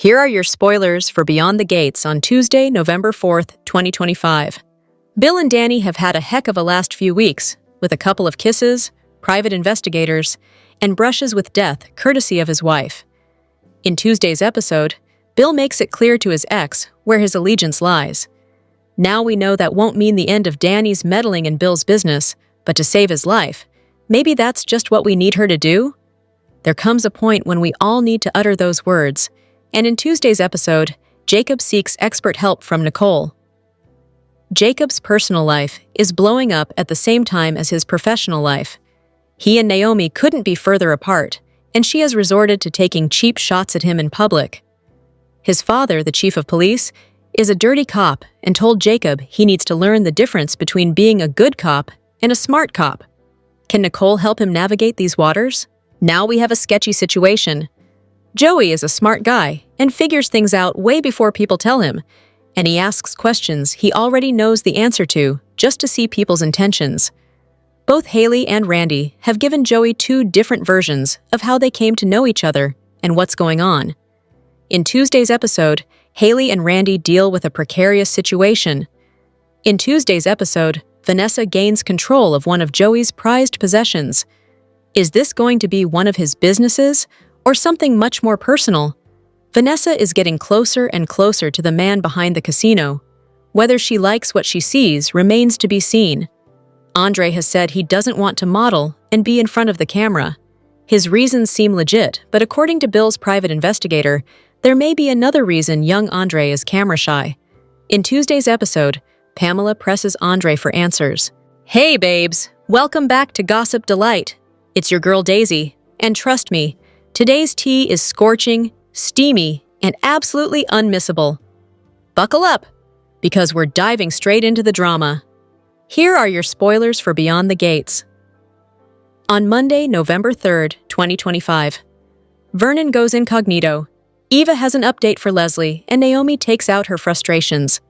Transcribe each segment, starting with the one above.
Here are your spoilers for Beyond the Gates on Tuesday, November 4th, 2025. Bill and Danny have had a heck of a last few weeks, with a couple of kisses, private investigators, and brushes with death courtesy of his wife. In Tuesday's episode, Bill makes it clear to his ex where his allegiance lies. Now we know that won't mean the end of Danny's meddling in Bill's business, but to save his life. Maybe that's just what we need her to do? There comes a point when we all need to utter those words, and in Tuesday's episode, Jacob seeks expert help from Nicole. Jacob's personal life is blowing up at the same time as his professional life. He and Naomi couldn't be further apart, and she has resorted to taking cheap shots at him in public. His father, the chief of police, is a dirty cop and told Jacob he needs to learn the difference between being a good cop and a smart cop. Can Nicole help him navigate these waters? Now we have a sketchy situation. Joey is a smart guy and figures things out way before people tell him, and he asks questions he already knows the answer to just to see people's intentions. Both Hayley and Randy have given Joey two different versions of how they came to know each other and what's going on. In Tuesday's episode, Hayley and Randy deal with a precarious situation. In Tuesday's episode, Vanessa gains control of one of Joey's prized possessions. Is this going to be one of his businesses or something much more personal? Vanessa is getting closer and closer to the man behind the casino. Whether she likes what she sees remains to be seen. Andre has said he doesn't want to model and be in front of the camera. His reasons seem legit, but according to Bill's private investigator, there may be another reason young Andre is camera shy. In Tuesday's episode, Pamela presses Andre for answers. Hey babes, welcome back to Gossip Delight. It's your girl Daisy, and trust me, today's tea is scorching, steamy, and absolutely unmissable. Buckle up, because we're diving straight into the drama. Here are your spoilers for Beyond the Gates. On Monday, November 3rd, 2025, Vernon goes incognito. Eva has an update for Leslie, and Naomi takes out her frustrations.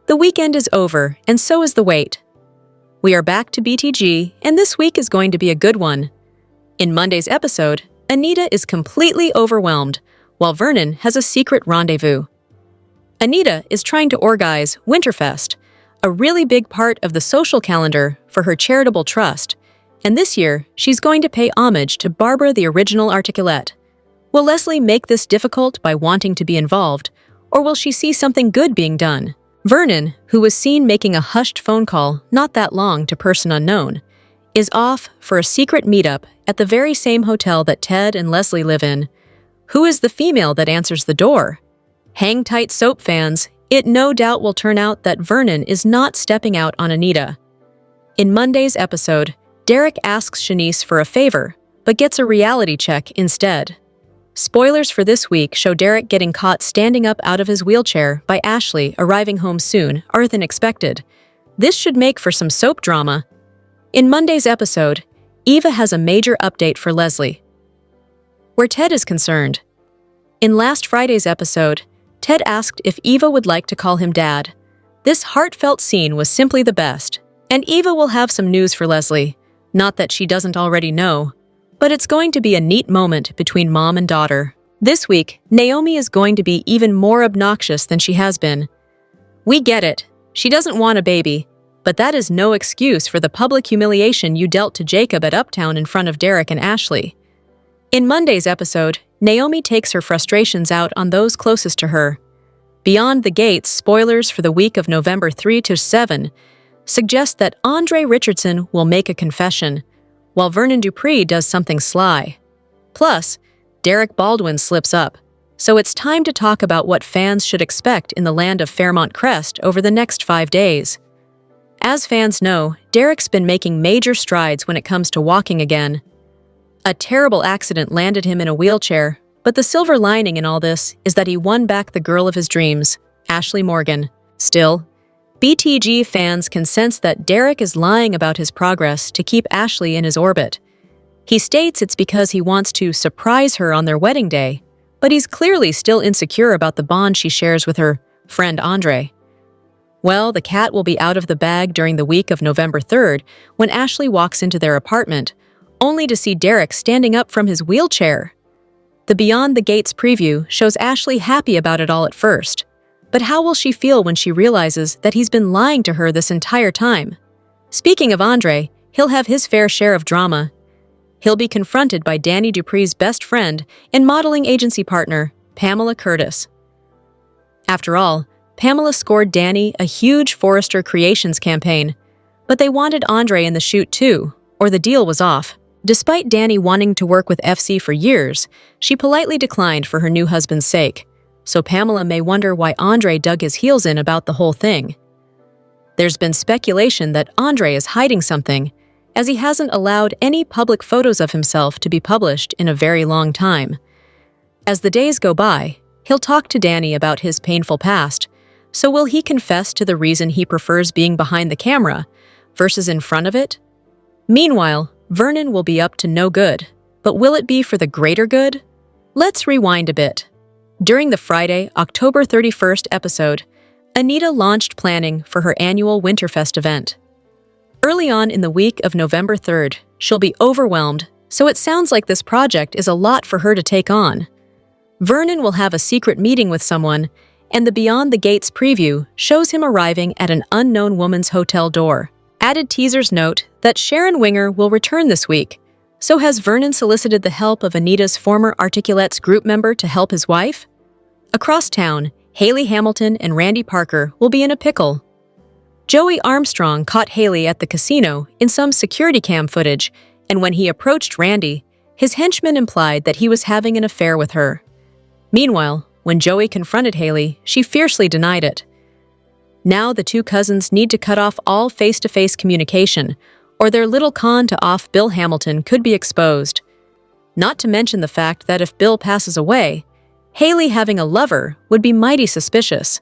The weekend is over, and so is the wait. We are back to BTG, and this week is going to be a good one. In Monday's episode, Anita is completely overwhelmed, while Vernon has a secret rendezvous. Anita is trying to organize Winterfest, a really big part of the social calendar for her charitable trust, and this year she's going to pay homage to Barbara the original Articulette. Will Leslie make this difficult by wanting to be involved, or will she see something good being done? Vernon, who was seen making a hushed phone call not that long to person unknown, is off for a secret meetup at the very same hotel that Ted and Leslie live in. Who is the female that answers the door? Hang tight, soap fans. It no doubt will turn out that Vernon is not stepping out on Anita. In Monday's episode, Derek asks Shanice for a favor, but gets a reality check instead. Spoilers for this week show Derek getting caught standing up out of his wheelchair by Ashley arriving home soon are than expected. This should make for some soap drama. In Monday's episode, Eva has a major update for Leslie. Where Ted is concerned. In last Friday's episode, Ted asked if Eva would like to call him Dad. This heartfelt scene was simply the best, and Eva will have some news for Leslie. Not that she doesn't already know, but it's going to be a neat moment between mom and daughter. This week, Naomi is going to be even more obnoxious than she has been. We get it. She doesn't want a baby, but that is no excuse for the public humiliation you dealt to Jacob at Uptown in front of Derek and Ashley. In Monday's episode, Naomi takes her frustrations out on those closest to her. Beyond the Gates spoilers for the week of November 3 to 7 suggest that Andre Richardson will make a confession, while Vernon Dupree does something sly. Plus, Derek Baldwin slips up, so it's time to talk about what fans should expect in the land of Fairmont Crest over the next 5 days. As fans know, Derek's been making major strides when it comes to walking again. A terrible accident landed him in a wheelchair, but the silver lining in all this is that he won back the girl of his dreams, Ashley Morgan. Still, BTG fans can sense that Derek is lying about his progress to keep Ashley in his orbit. He states it's because he wants to surprise her on their wedding day, but he's clearly still insecure about the bond she shares with her friend Andre. Well, the cat will be out of the bag during the week of November 3rd when Ashley walks into their apartment, only to see Derek standing up from his wheelchair. The Beyond the Gates preview shows Ashley happy about it all at first. But how will she feel when she realizes that he's been lying to her this entire time? Speaking of Andre, he'll have his fair share of drama. He'll be confronted by Danny Dupree's best friend and modeling agency partner, Pamela Curtis. After all, Pamela scored Danny a huge Forrester Creations campaign, but they wanted Andre in the shoot too, or the deal was off. Despite Danny wanting to work with FC for years, she politely declined for her new husband's sake, so Pamela may wonder why Andre dug his heels in about the whole thing. There's been speculation that Andre is hiding something, as he hasn't allowed any public photos of himself to be published in a very long time. As the days go by, he'll talk to Danny about his painful past, so will he confess to the reason he prefers being behind the camera versus in front of it? Meanwhile, Vernon will be up to no good, but will it be for the greater good? Let's rewind a bit. During the Friday, October 31st episode, Anita launched planning for her annual Winterfest event. Early on in the week of November 3rd, she'll be overwhelmed, so it sounds like this project is a lot for her to take on. Vernon will have a secret meeting with someone, and the Beyond the Gates preview shows him arriving at an unknown woman's hotel door. Added teasers note that Sharon Winger will return this week. So has Vernon solicited the help of Anita's former Articulates group member to help his wife? Across town, Hayley Hamilton and Randy Parker will be in a pickle. Joey Armstrong caught Hayley at the casino in some security cam footage, and when he approached Randy, his henchman implied that he was having an affair with her. Meanwhile, when Joey confronted Hayley, she fiercely denied it. Now the two cousins need to cut off all face-to-face communication, or their little con to off Bill Hamilton could be exposed. Not to mention the fact that if Bill passes away, Hayley having a lover would be mighty suspicious.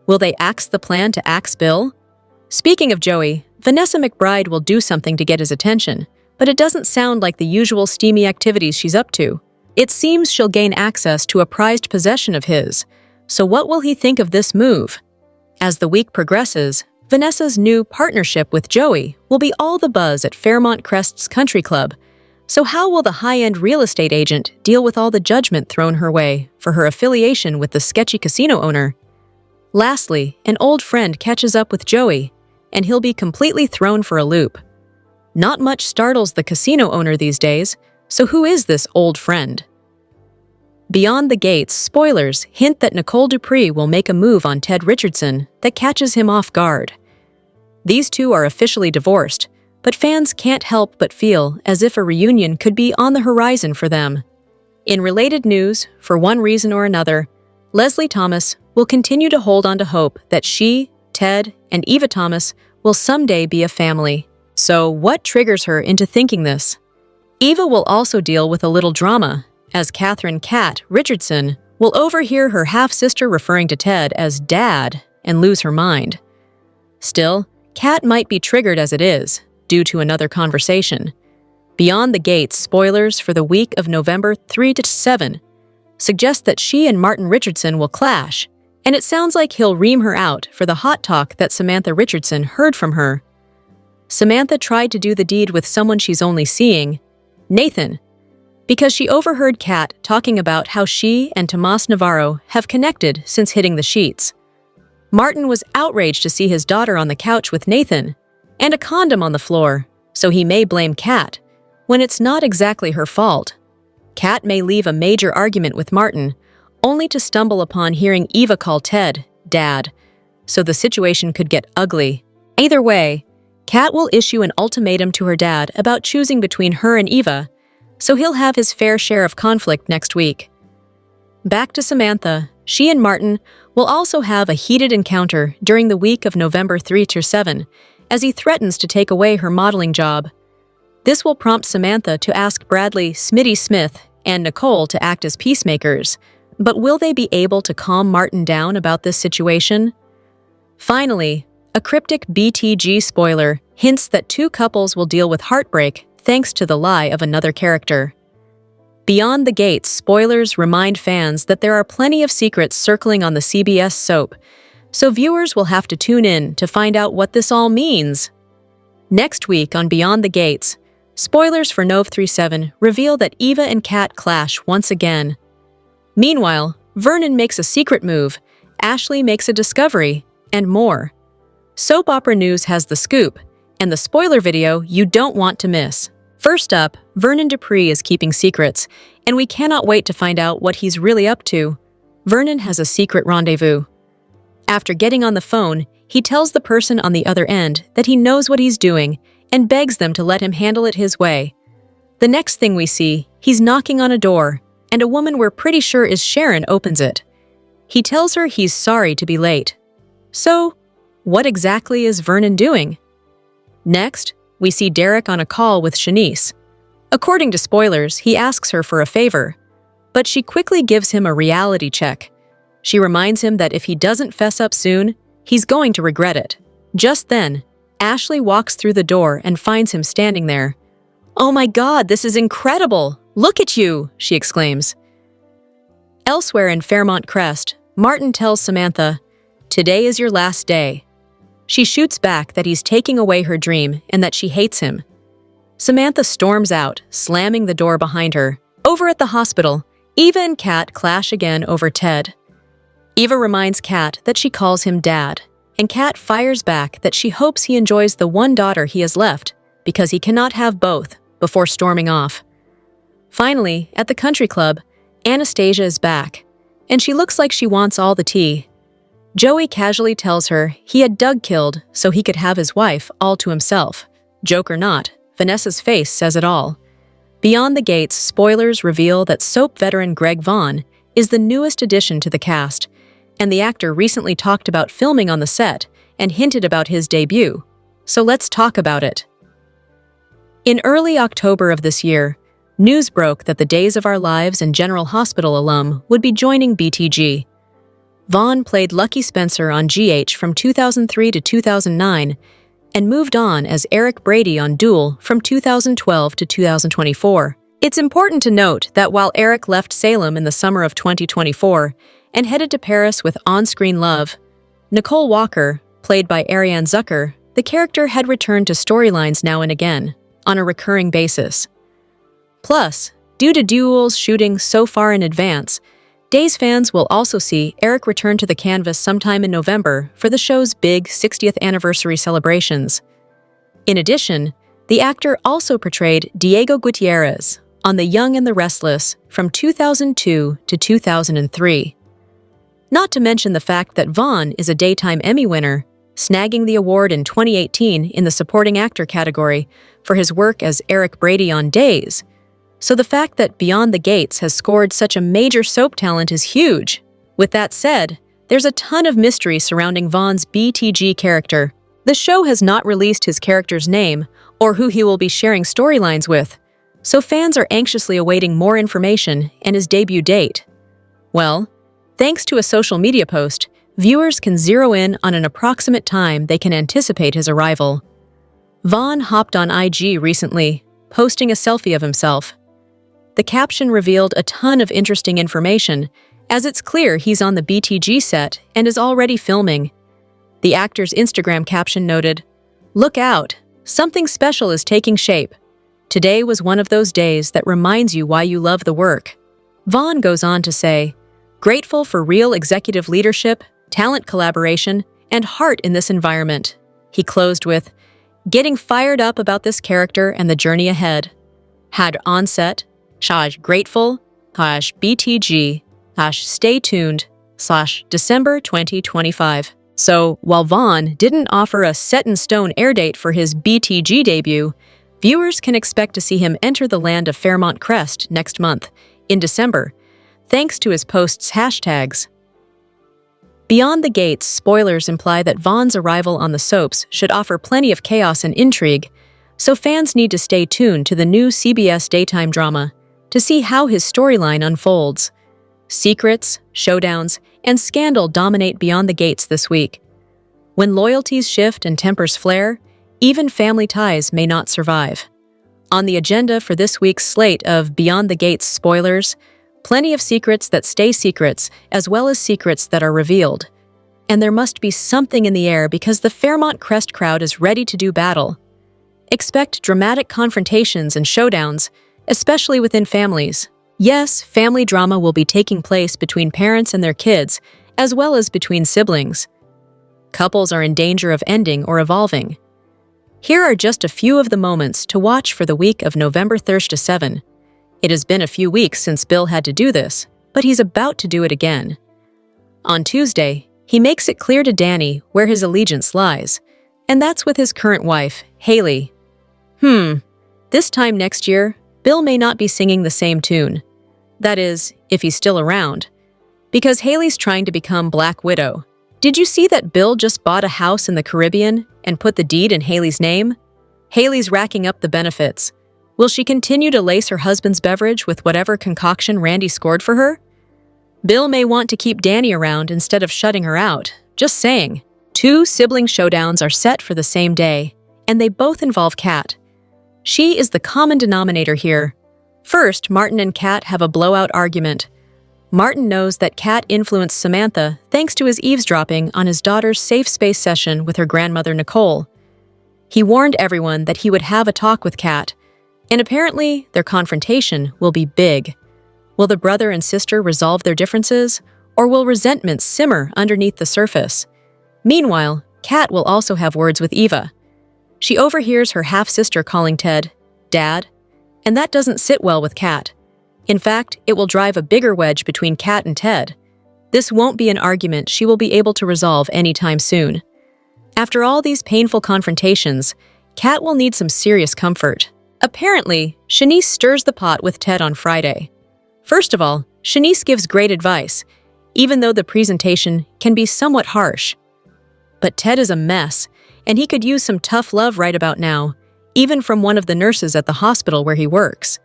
Will they axe the plan to axe Bill? Speaking of Joey, Vanessa McBride will do something to get his attention, but it doesn't sound like the usual steamy activities she's up to. It seems she'll gain access to a prized possession of his, so what will he think of this move? As the week progresses, Vanessa's new partnership with Joey will be all the buzz at Fairmont Crest's country club. So how will the high-end real estate agent deal with all the judgment thrown her way for her affiliation with the sketchy casino owner? Lastly, an old friend catches up with Joey, and he'll be completely thrown for a loop. Not much startles the casino owner these days, so who is this old friend? Beyond the Gates spoilers hint that Nicole Dupree will make a move on Ted Richardson that catches him off guard. These two are officially divorced, but fans can't help but feel as if a reunion could be on the horizon for them. In related news, for one reason or another, Leslie Thomas will continue to hold on to hope that she, Ted, and Eva Thomas will someday be a family. So what triggers her into thinking this? Eva will also deal with a little drama, as Catherine "Cat" Richardson will overhear her half-sister referring to Ted as Dad and lose her mind. Still, Cat might be triggered as it is, due to another conversation. Beyond the Gates spoilers for the week of November 3 to 7 suggest that she and Martin Richardson will clash, and it sounds like he'll ream her out for the hot talk that Samantha Richardson heard from her. Samantha tried to do the deed with someone she's only seeing, Nathan, because she overheard Kat talking about how she and Tomas Navarro have connected since hitting the sheets. Martin was outraged to see his daughter on the couch with Nathan, and a condom on the floor, so he may blame Kat, when it's not exactly her fault. Kat may leave a major argument with Martin, only to stumble upon hearing Eva call Ted Dad, so the situation could get ugly. Either way, Kat will issue an ultimatum to her dad about choosing between her and Eva, so he'll have his fair share of conflict next week. Back to Samantha, she and Martin will also have a heated encounter during the week of November 3 to 7, as he threatens to take away her modeling job. This will prompt Samantha to ask Bradley Smitty Smith and Nicole to act as peacemakers, but will they be able to calm Martin down about this situation? Finally, a cryptic BTG spoiler hints that two couples will deal with heartbreak thanks to the lie of another character. Beyond the Gates spoilers remind fans that there are plenty of secrets circling on the CBS soap, so viewers will have to tune in to find out what this all means. Next week on Beyond the Gates, spoilers for Nov 37 reveal that Eva and Kat clash once again. Meanwhile, Vernon makes a secret move, Ashley makes a discovery, and more. Soap opera news has the scoop, and the spoiler video you don't want to miss. First up, Vernon Dupree is keeping secrets, and we cannot wait to find out what he's really up to. Vernon has a secret rendezvous. After getting on the phone, he tells the person on the other end that he knows what he's doing and begs them to let him handle it his way. The next thing we see, he's knocking on a door, and a woman we're pretty sure is Sharon opens it. He tells her he's sorry to be late. So, what exactly is Vernon doing? Next, we see Derek on a call with Shanice. According to spoilers, he asks her for a favor, but she quickly gives him a reality check. She reminds him that if he doesn't fess up soon, he's going to regret it. Just then, Ashley walks through the door and finds him standing there. "Oh my God, this is incredible! Look at you!" she exclaims. Elsewhere in Fairmont Crest, Martin tells Samantha, "Today is your last day." She shoots back that he's taking away her dream and that she hates him. Samantha storms out, slamming the door behind her. Over at the hospital, Eva and Kat clash again over Ted. Eva reminds Kat that she calls him Dad, and Kat fires back that she hopes he enjoys the one daughter he has left because he cannot have both, before storming off. Finally, at the country club, Anastasia is back, and she looks like she wants all the tea. Joey casually tells her he had Doug killed so he could have his wife all to himself. Joke or not, Vanessa's face says it all. Beyond the Gates, spoilers reveal that soap veteran Greg Vaughn is the newest addition to the cast, and the actor recently talked about filming on the set and hinted about his debut. So let's talk about it. In early October of this year, news broke that the Days of Our Lives and General Hospital alum would be joining BTG. Vaughn played Lucky Spencer on GH from 2003 to 2009 and moved on as Eric Brady on Duel from 2012 to 2024. It's important to note that while Eric left Salem in the summer of 2024 and headed to Paris with on-screen love, Nicole Walker, played by Ariane Zucker, the character had returned to storylines now and again, on a recurring basis. Plus, due to Duel's shooting so far in advance, Days fans will also see Eric return to the canvas sometime in November for the show's big 60th anniversary celebrations. In addition, the actor also portrayed Diego Gutierrez on The Young and the Restless from 2002 to 2003. Not to mention the fact that Vaughn is a Daytime Emmy winner, snagging the award in 2018 in the supporting actor category for his work as Eric Brady on Days. So the fact that Beyond the Gates has scored such a major soap talent is huge. With that said, there's a ton of mystery surrounding Vaughn's BTG character. The show has not released his character's name or who he will be sharing storylines with, so fans are anxiously awaiting more information and his debut date. Well, thanks to a social media post, viewers can zero in on an approximate time they can anticipate his arrival. Vaughn hopped on IG recently, posting a selfie of himself. The caption revealed a ton of interesting information, as it's clear he's on the BTG set and is already filming. The actor's Instagram caption noted, "Look out, something special is taking shape. Today was one of those days that reminds you why you love the work." Vaughn goes on to say, "Grateful for real executive leadership, talent collaboration, and heart in this environment." He closed with, "Getting fired up about this character and the journey ahead. Had onset, /grateful, /BTG, /stay tuned, /December 2025. So, while Vaughn didn't offer a set-in-stone air date for his BTG debut, viewers can expect to see him enter the land of Fairmont Crest next month, in December, thanks to his post's hashtags. Beyond the Gates, spoilers imply that Vaughn's arrival on the soaps should offer plenty of chaos and intrigue, so fans need to stay tuned to the new CBS daytime drama to see how his storyline unfolds. Secrets, showdowns, and scandal dominate Beyond the Gates this week. When loyalties shift and tempers flare, even family ties may not survive. On the agenda for this week's slate of Beyond the Gates spoilers, plenty of secrets that stay secrets, as well as secrets that are revealed. And there must be something in the air because the Fairmont Crest crowd is ready to do battle. Expect dramatic confrontations and showdowns, especially within families. Yes, family drama will be taking place between parents and their kids, as well as between siblings. Couples are in danger of ending or evolving. Here are just a few of the moments to watch for the week of November 3rd to 7. It has been a few weeks since Bill had to do this, but he's about to do it again. On Tuesday, he makes it clear to Danny where his allegiance lies, and that's with his current wife, Hayley. This time next year, Bill may not be singing the same tune. That is, if he's still around. Because Hayley's trying to become Black Widow. Did you see that Bill just bought a house in the Caribbean and put the deed in Hayley's name? Hayley's racking up the benefits. Will she continue to lace her husband's beverage with whatever concoction Randy scored for her? Bill may want to keep Danny around instead of shutting her out. Just saying. 2 sibling showdowns are set for the same day, and they both involve Kat. She is the common denominator here. First, Martin and Kat have a blowout argument. Martin knows that Kat influenced Samantha thanks to his eavesdropping on his daughter's safe space session with her grandmother Nicole. He warned everyone that he would have a talk with Kat, and apparently their confrontation will be big. Will the brother and sister resolve their differences, or will resentment simmer underneath the surface? Meanwhile, Kat will also have words with Eva. She overhears her half-sister calling Ted Dad, and that doesn't sit well with Kat. In fact, it will drive a bigger wedge between Kat and Ted. This won't be an argument she will be able to resolve anytime soon. After all these painful confrontations, Kat will need some serious comfort. Apparently, Shanice stirs the pot with Ted on Friday. First of all, Shanice gives great advice, even though the presentation can be somewhat harsh. But Ted is a mess, and he could use some tough love right about now, even from one of the nurses at the hospital where he works.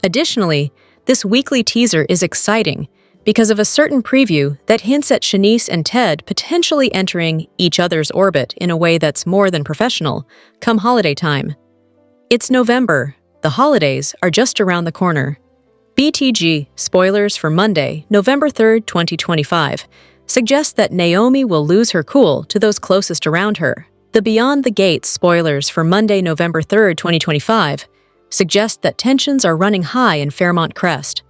Additionally, this weekly teaser is exciting because of a certain preview that hints at Shanice and Ted potentially entering each other's orbit in a way that's more than professional, come holiday time. It's November. The holidays are just around the corner. BTG, spoilers for Monday, November 3rd, 2025, suggest that Naomi will lose her cool to those closest around her. The Beyond the Gates spoilers for Monday, November 3rd, 2025, suggest that tensions are running high in Fairmont Crest.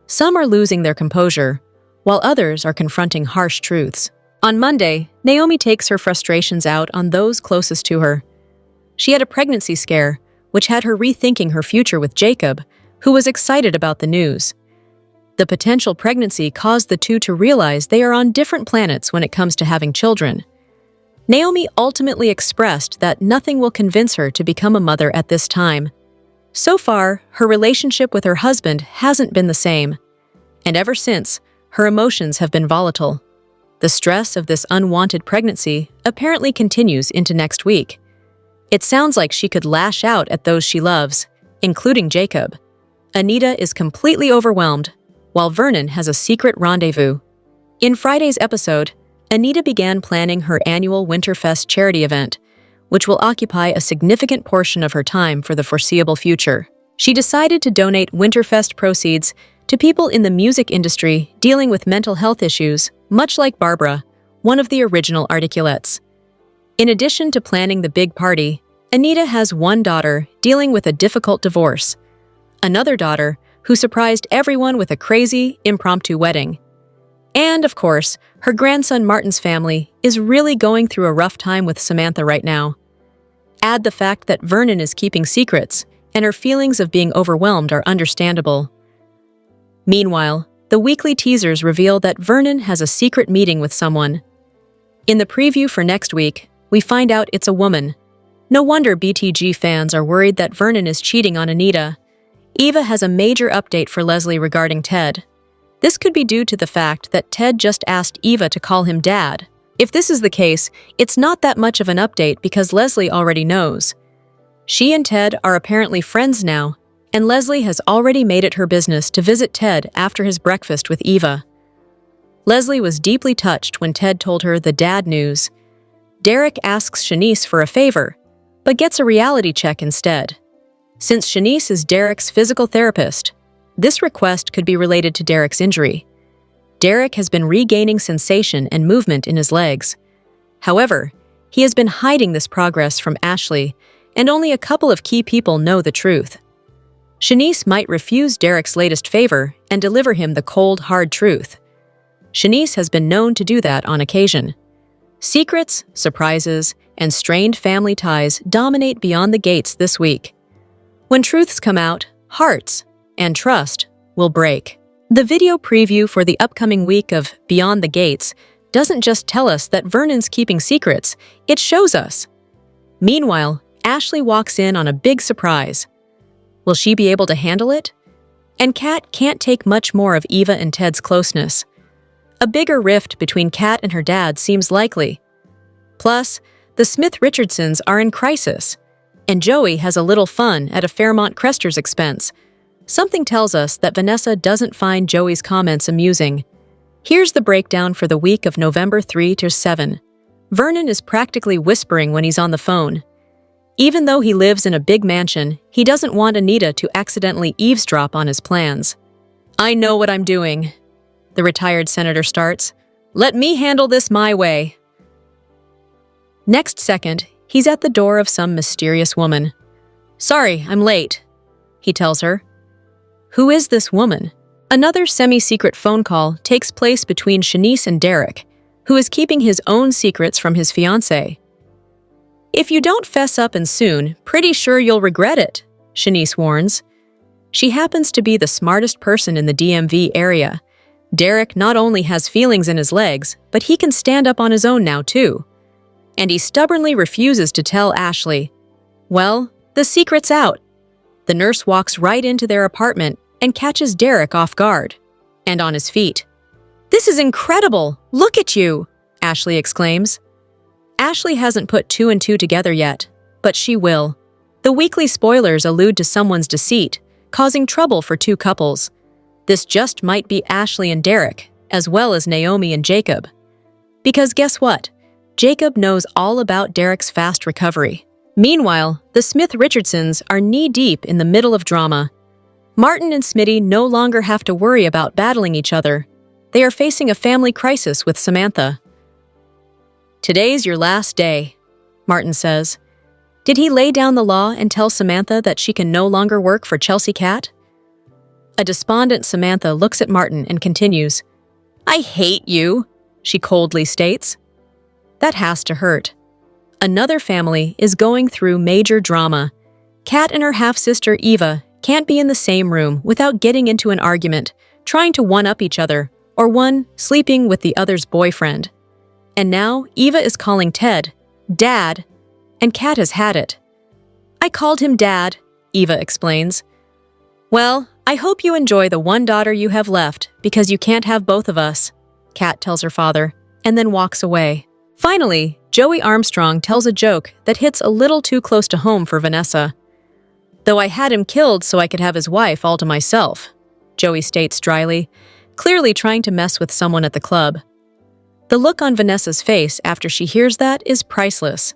Some are losing their composure, while others are confronting harsh truths. On Monday, Naomi takes her frustrations out on those closest to her. She had a pregnancy scare, which had her rethinking her future with Jacob, who was excited about the news. The potential pregnancy caused the two to realize they are on different planets when it comes to having children. Naomi ultimately expressed that nothing will convince her to become a mother at this time. So far, her relationship with her husband hasn't been the same, and ever since, her emotions have been volatile. The stress of this unwanted pregnancy apparently continues into next week. It sounds like she could lash out at those she loves, including Jacob. Anita is completely overwhelmed, while Vernon has a secret rendezvous. In Friday's episode, Anita began planning her annual Winterfest charity event, which will occupy a significant portion of her time for the foreseeable future. She decided to donate Winterfest proceeds to people in the music industry dealing with mental health issues, much like Barbara, one of the original Articulettes. In addition to planning the big party, Anita has one daughter dealing with a difficult divorce, another daughter who surprised everyone with a crazy, impromptu wedding. And, of course, her grandson Martin's family is really going through a rough time with Samantha right now. Add the fact that Vernon is keeping secrets, and her feelings of being overwhelmed are understandable. Meanwhile, the weekly teasers reveal that Vernon has a secret meeting with someone. In the preview for next week, we find out it's a woman. No wonder BTG fans are worried that Vernon is cheating on Anita. Eva has a major update for Leslie regarding Ted. This could be due to the fact that Ted just asked Eva to call him Dad. If this is the case, it's not that much of an update because Leslie already knows. She and Ted are apparently friends now, and Leslie has already made it her business to visit Ted after his breakfast with Eva. Leslie was deeply touched when Ted told her the dad news. Derek asks Shanice for a favor, but gets a reality check instead. Since Shanice is Derek's physical therapist, this request could be related to Derek's injury. Derek has been regaining sensation and movement in his legs. However, he has been hiding this progress from Ashley, and only a couple of key people know the truth. Shanice might refuse Derek's latest favor and deliver him the cold, hard truth. Shanice has been known to do that on occasion. Secrets, surprises, and strained family ties dominate Beyond the Gates this week. When truths come out, hearts and trust will break. The video preview for the upcoming week of Beyond the Gates doesn't just tell us that Vernon's keeping secrets, it shows us. Meanwhile, Ashley walks in on a big surprise. Will she be able to handle it? And Kat can't take much more of Eva and Ted's closeness. A bigger rift between Kat and her dad seems likely. Plus, the Smith-Richardsons are in crisis, and Joey has a little fun at a Fairmont Crester's expense. Something tells us that Vanessa doesn't find Joey's comments amusing. Here's the breakdown for the week of November 3 to 7. Vernon is practically whispering when he's on the phone. Even though he lives in a big mansion, he doesn't want Anita to accidentally eavesdrop on his plans. "I know what I'm doing," the retired senator starts. "Let me handle this my way." Next second, he's at the door of some mysterious woman. "Sorry, I'm late," he tells her. Who is this woman? Another semi-secret phone call takes place between Shanice and Derek, who is keeping his own secrets from his fiancée. "If you don't fess up and soon, pretty sure you'll regret it," Shanice warns. She happens to be the smartest person in the DMV area. Derek not only has feelings in his legs, but he can stand up on his own now too. And he stubbornly refuses to tell Ashley. Well, the secret's out. The nurse walks right into their apartment and catches Derek off guard and on his feet. "This is incredible! Look at you!" Ashley exclaims. Ashley hasn't put two and two together yet, but she will. The weekly spoilers allude to someone's deceit, causing trouble for two couples. This just might be Ashley and Derek, as well as Naomi and Jacob. Because guess what? Jacob knows all about Derek's fast recovery. Meanwhile, the Smith-Richardsons are knee-deep in the middle of drama. Martin and Smitty no longer have to worry about battling each other. They are facing a family crisis with Samantha. "Today's your last day," Martin says. Did he lay down the law and tell Samantha that she can no longer work for Chelsea Cat? A despondent Samantha looks at Martin and continues. "I hate you," she coldly states. That has to hurt. Another family is going through major drama. Kat and her half-sister Eva can't be in the same room without getting into an argument, trying to one-up each other, or one sleeping with the other's boyfriend. And now Eva is calling Ted Dad, and Kat has had it. "I called him Dad," Eva explains. "Well, I hope you enjoy the one daughter you have left, because you can't have both of us," Kat tells her father, and then walks away. Finally, Joey Armstrong tells a joke that hits a little too close to home for Vanessa. "Though I had him killed so I could have his wife all to myself," Joey states dryly, clearly trying to mess with someone at the club. The look on Vanessa's face after she hears that is priceless.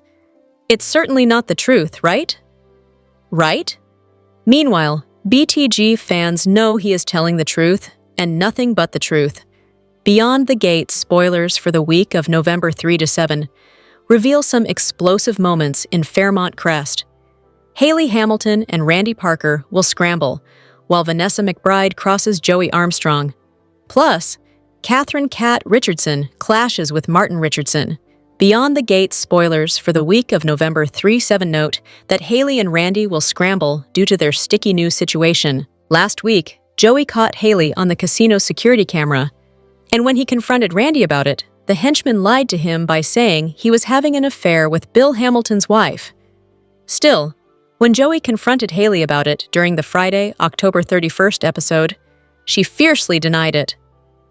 It's certainly not the truth, right? Right? Meanwhile, BTG fans know he is telling the truth, and nothing but the truth. Beyond the Gates spoilers for the week of November 3 to 7 reveal some explosive moments in Fairmont Crest. Hayley Hamilton and Randy Parker will scramble, while Vanessa McBride crosses Joey Armstrong. Plus, Catherine Kat Richardson clashes with Martin Richardson. Beyond the Gates spoilers for the week of November 3-7 note that Hayley and Randy will scramble due to their sticky new situation. Last week, Joey caught Hayley on the casino security camera, and when he confronted Randy about it, the henchman lied to him by saying he was having an affair with Bill Hamilton's wife. Still, when Joey confronted Hayley about it during the Friday, October 31st episode, she fiercely denied it.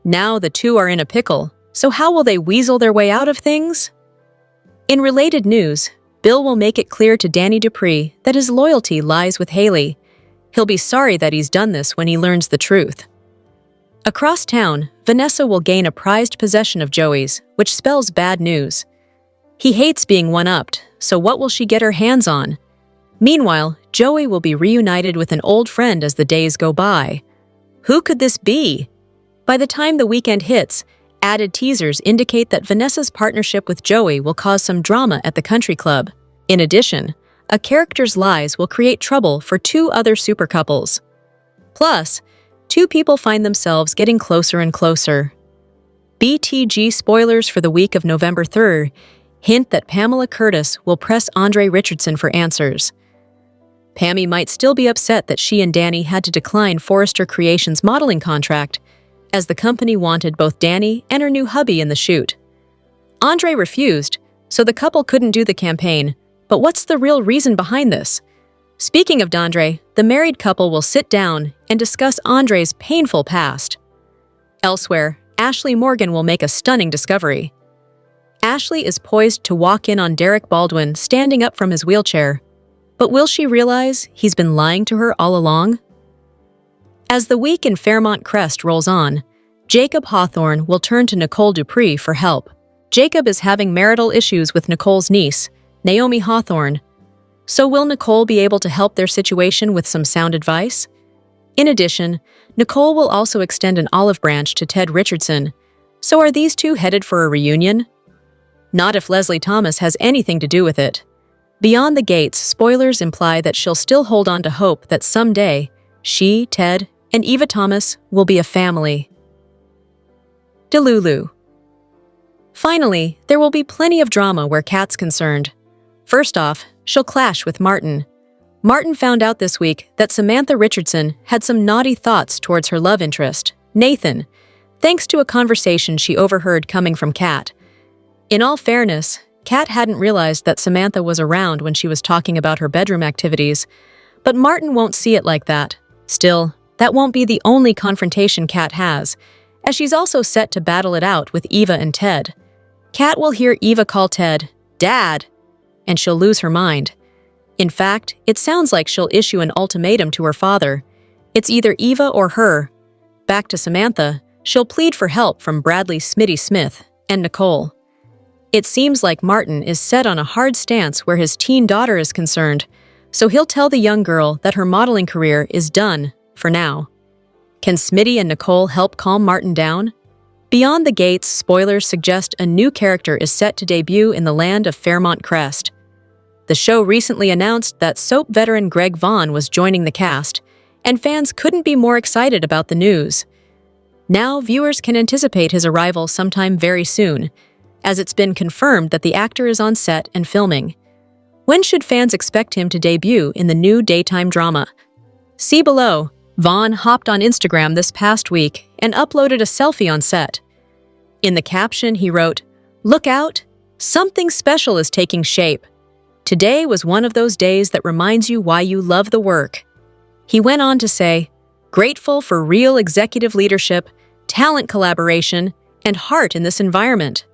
Now the two are in a pickle, so how will they weasel their way out of things? In related news, Bill will make it clear to Danny Dupree that his loyalty lies with Hayley. He'll be sorry that he's done this when he learns the truth. Across town, Vanessa will gain a prized possession of Joey's, which spells bad news. He hates being one-upped, so what will she get her hands on? Meanwhile, Joey will be reunited with an old friend as the days go by. Who could this be? By the time the weekend hits, added teasers indicate that Vanessa's partnership with Joey will cause some drama at the country club. In addition, a character's lies will create trouble for two other super couples. Plus, two people find themselves getting closer and closer. BTG spoilers for the week of November 3rd hint that Pamela Curtis will press Andre Richardson for answers. Pammy might still be upset that she and Danny had to decline Forrester Creations' modeling contract, as the company wanted both Danny and her new hubby in the shoot. Andre refused, so the couple couldn't do the campaign, but what's the real reason behind this? Speaking of Andre, the married couple will sit down and discuss Andre's painful past. Elsewhere, Ashley Morgan will make a stunning discovery. Ashley is poised to walk in on Derek Baldwin standing up from his wheelchair, but will she realize he's been lying to her all along? As the week in Fairmont Crest rolls on, Jacob Hawthorne will turn to Nicole Dupree for help. Jacob is having marital issues with Nicole's niece, Naomi Hawthorne. So will Nicole be able to help their situation with some sound advice? In addition, Nicole will also extend an olive branch to Ted Richardson. So are these two headed for a reunion? Not if Leslie Thomas has anything to do with it. Beyond the Gates, spoilers imply that she'll still hold on to hope that someday she, Ted, and Eva Thomas will be a family. Delulu. Finally, there will be plenty of drama where Kat's concerned. First off, she'll clash with Martin. Martin found out this week that Samantha Richardson had some naughty thoughts towards her love interest, Nathan, thanks to a conversation she overheard coming from Kat. In all fairness, Kat hadn't realized that Samantha was around when she was talking about her bedroom activities, but Martin won't see it like that. Still, that won't be the only confrontation Kat has, as she's also set to battle it out with Eva and Ted. Kat will hear Eva call Ted, "Dad," and she'll lose her mind. In fact, it sounds like she'll issue an ultimatum to her father. It's either Eva or her. Back to Samantha, she'll plead for help from Bradley Smitty Smith and Nicole. It seems like Martin is set on a hard stance where his teen daughter is concerned, so he'll tell the young girl that her modeling career is done, for now. Can Smitty and Nicole help calm Martin down? Beyond the Gates, spoilers suggest a new character is set to debut in the land of Fairmont Crest. The show recently announced that soap veteran Greg Vaughn was joining the cast, and fans couldn't be more excited about the news. Now viewers can anticipate his arrival sometime very soon, as it's been confirmed that the actor is on set and filming. When should fans expect him to debut in the new daytime drama? See below. Vaughn hopped on Instagram this past week and uploaded a selfie on set. In the caption, he wrote, "Look out! Something special is taking shape. Today was one of those days that reminds you why you love the work." He went on to say, "Grateful for real executive leadership, talent collaboration, and heart in this environment."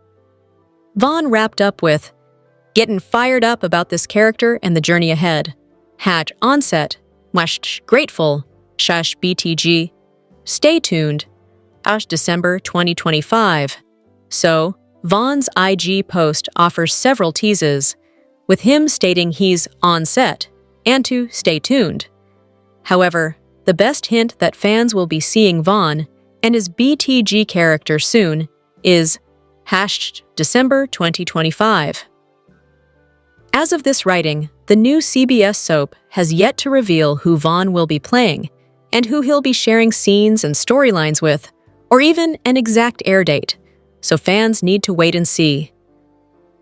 Vaughn wrapped up with, "Getting fired up about this character and the journey ahead. Hatch onset, much grateful, shash BTG. Stay tuned, ash December 2025. So, Vaughn's IG post offers several teases, with him stating he's on set and to stay tuned. However, the best hint that fans will be seeing Vaughn and his BTG character soon is December 2025. As of this writing, the new CBS soap has yet to reveal who Vaughn will be playing and who he'll be sharing scenes and storylines with, or even an exact air date, so fans need to wait and see.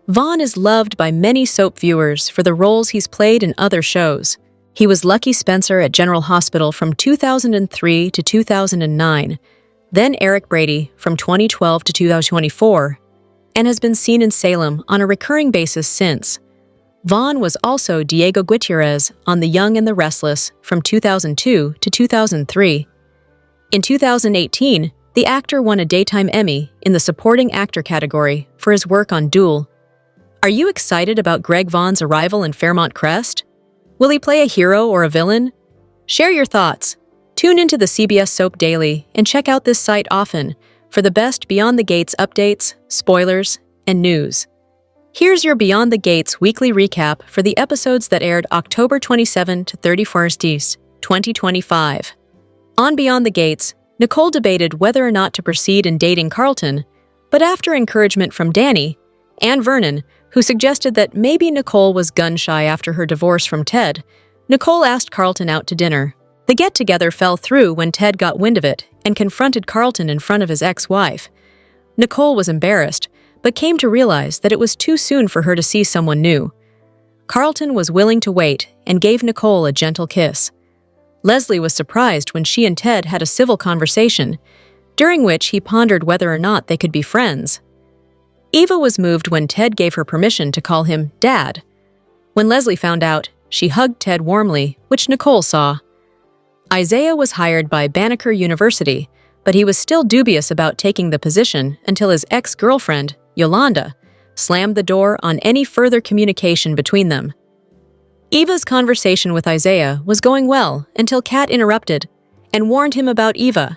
Vaughn is loved by many soap viewers for the roles he's played in other shows. He was Lucky Spencer at General Hospital from 2003 to 2009, then Eric Brady from 2012 to 2024, and has been seen in Salem on a recurring basis since. Vaughn was also Diego Gutierrez on The Young and the Restless from 2002 to 2003. In 2018, the actor won a Daytime Emmy in the Supporting Actor category for his work on Duel. Are you excited about Greg Vaughn's arrival in Fairmont Crest? Will he play a hero or a villain? Share your thoughts. Tune into the CBS Soap Daily and check out this site often for the best Beyond the Gates updates, spoilers, and news. Here's your Beyond the Gates weekly recap for the episodes that aired October 27 to 31st, 2025. On Beyond the Gates, Nicole debated whether or not to proceed in dating Carlton, but after encouragement from Danny and Vernon, who suggested that maybe Nicole was gun-shy after her divorce from Ted, Nicole asked Carlton out to dinner. The get-together fell through when Ted got wind of it and confronted Carlton in front of his ex-wife. Nicole was embarrassed, but came to realize that it was too soon for her to see someone new. Carlton was willing to wait and gave Nicole a gentle kiss. Leslie was surprised when she and Ted had a civil conversation, during which he pondered whether or not they could be friends. Eva was moved when Ted gave her permission to call him Dad. When Leslie found out, she hugged Ted warmly, which Nicole saw. Isaiah was hired by Banneker University, but he was still dubious about taking the position until his ex-girlfriend, Yolanda, slammed the door on any further communication between them. Eva's conversation with Isaiah was going well until Kat interrupted and warned him about Eva,